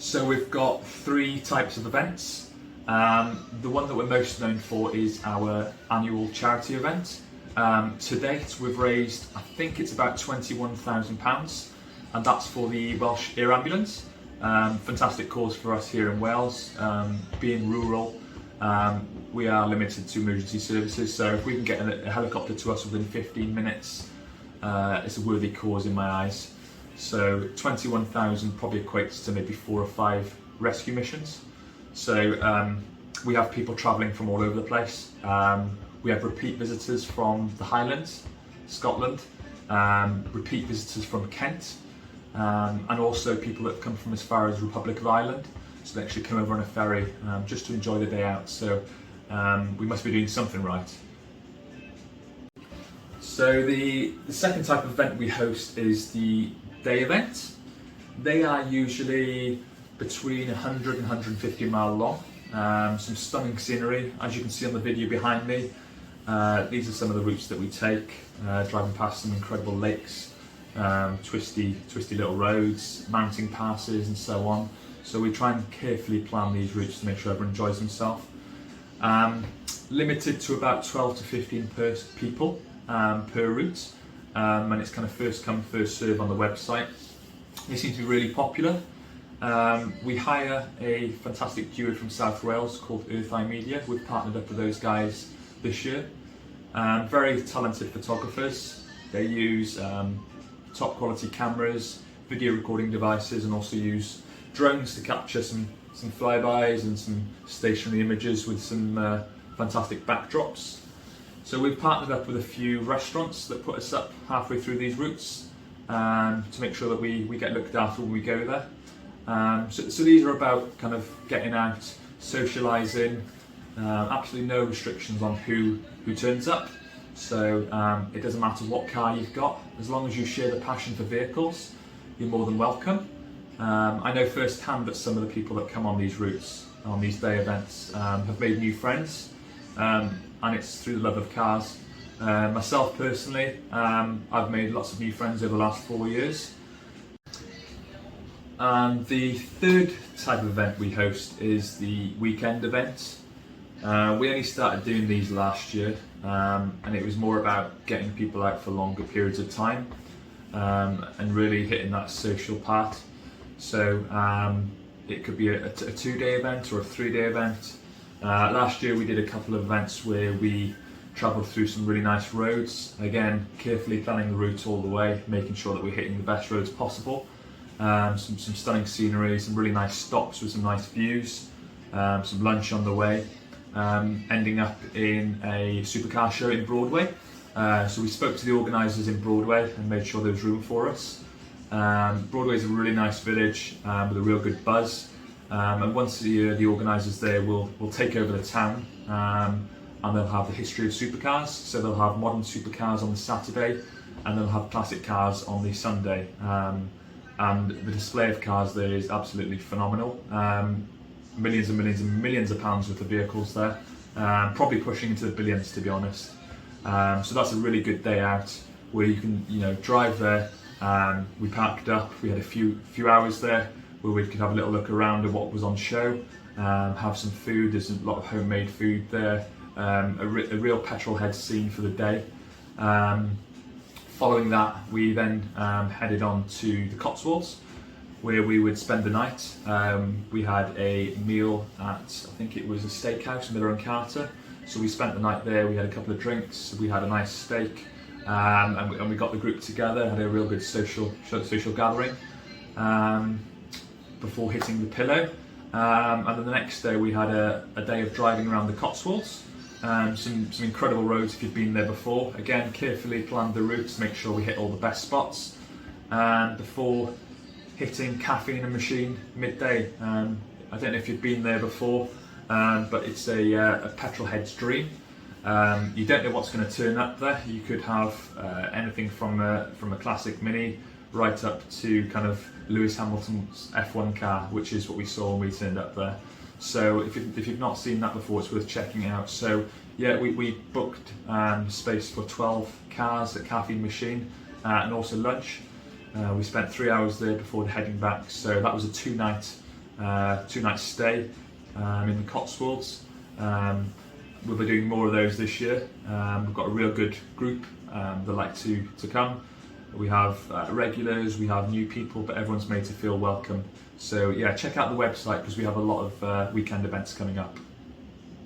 So we've got three types of events. The one that we're most known for is our annual charity event. To date we've raised, I think it's about £21,000, and that's for the Welsh Air Ambulance. Fantastic cause for us here in Wales. Being rural, we are limited to emergency services, so if we can get a helicopter to us within 15 minutes, it's a worthy cause in my eyes. So 21,000 probably equates to maybe 4 or 5 rescue missions. So we have people travelling from all over the place. We have repeat visitors from the Highlands, Scotland, repeat visitors from Kent, and also people that come from as far as Republic of Ireland. So they actually come over on a ferry just to enjoy the day out. So we must be doing something right. So the second type of event we host is the day event. They are usually between 100 and 150 mile long. Some stunning scenery, as you can see on the video behind me. These are some of the routes that we take, driving past some incredible lakes, twisty little roads, mountain passes and so on. So we try and carefully plan these routes to make sure everyone enjoys themselves. Limited to about 12 to 15 people per route, and it's kind of first come first serve on the website. They seem to be really popular. We hire a fantastic duo from South Wales called Earth Eye Media. We've partnered up with those guys this year. Very talented photographers. They use top quality cameras, video recording devices, and also use drones to capture some flybys and some stationary images with some fantastic backdrops. So we've partnered up with a few restaurants that put us up halfway through these routes to make sure that we get looked after when we go there. So these are about kind of getting out, socialising, absolutely no restrictions on who turns up. So it doesn't matter what car you've got, as long as you share the passion for vehicles, you're more than welcome. I know firsthand that some of the people that come on these routes, on these day events, have made new friends, and it's through the love of cars. Myself personally, I've made lots of new friends over the last 4 years. And the third type of event we host is the weekend event. We only started doing these last year, and it was more about getting people out for longer periods of time, and really hitting that social part. So it could be a 2-day event or a 3-day event. Last year we did a couple of events where we travelled through some really nice roads. Again, carefully planning the route all the way, making sure that we're hitting the best roads possible. Some stunning scenery, some really nice stops with some nice views, some lunch on the way, ending up in a supercar show in Broadway. So we spoke to the organisers in Broadway and made sure there was room for us. Broadway is a really nice village with a real good buzz, and once a year the organisers there will take over the town, and they'll have the history of supercars. So they'll have modern supercars on the Saturday, and they'll have classic cars on the Sunday. And the display of cars there is absolutely phenomenal. Millions and millions and millions of pounds worth of vehicles there, probably pushing into the billions, to be honest. So that's a really good day out where you can, drive there. We parked up. We had a few hours there where we could have a little look around at what was on show, have some food. There's a lot of homemade food there. A real petrol head scene for the day. Following that, we then headed on to the Cotswolds, where we would spend the night. We had a meal at, I think it was a steakhouse, Miller and Carter. So we spent the night there. We had a couple of drinks. We had a nice steak, and we got the group together. Had a real good social gathering before hitting the pillow. And then the next day we had a day of driving around the Cotswolds. Some incredible roads if you've been there before. Again, carefully planned the routes, make sure we hit all the best spots, before hitting Caffeine and Machine midday. I don't know if you've been there before, but it's a petrol head's dream. You don't know what's going to turn up there. You could have anything from a classic Mini right up to kind of Lewis Hamilton's F1 car, which is what we saw when we turned up there. So if you've not seen that before, it's worth checking out. So yeah, we booked space for 12 cars at Caffeine Machine, and also lunch. We spent 3 hours there before heading back, so that was a 2-night 2-night stay in the Cotswolds. We'll be doing more of those this year. We've got a real good group that like to come. We have regulars, we have new people, but everyone's made to feel welcome. So yeah, check out the website because we have a lot of weekend events coming up.